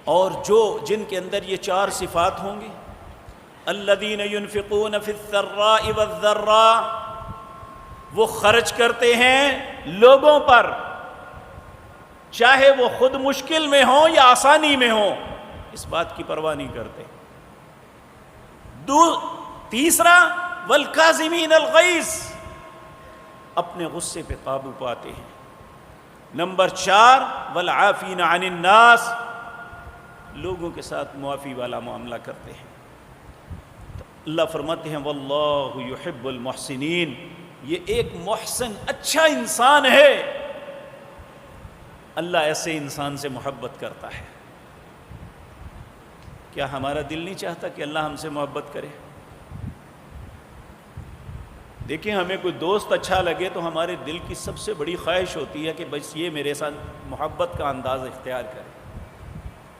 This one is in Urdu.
اور جن کے اندر یہ 4 صفات ہوں گی، الذین ينفقون فی السراء والضراء، وہ خرچ کرتے ہیں لوگوں پر، چاہے وہ خود مشکل میں ہوں یا آسانی میں ہوں، اس بات کی پرواہ نہیں کرتے۔ تیسرا والکاظمین الغیظ، اپنے غصے پہ قابو پاتے ہیں۔ نمبر 4 والعافین عن الناس، لوگوں کے ساتھ معافی والا معاملہ کرتے ہیں۔ تو اللہ فرماتے ہیں واللہ یحب المحسنین، یہ ایک محسن اچھا انسان ہے، اللہ ایسے انسان سے محبت کرتا ہے۔ کیا ہمارا دل نہیں چاہتا کہ اللہ ہم سے محبت کرے؟ دیکھیں، ہمیں کوئی دوست اچھا لگے تو ہمارے دل کی سب سے بڑی خواہش ہوتی ہے کہ بس یہ میرے ساتھ محبت کا انداز اختیار کرے۔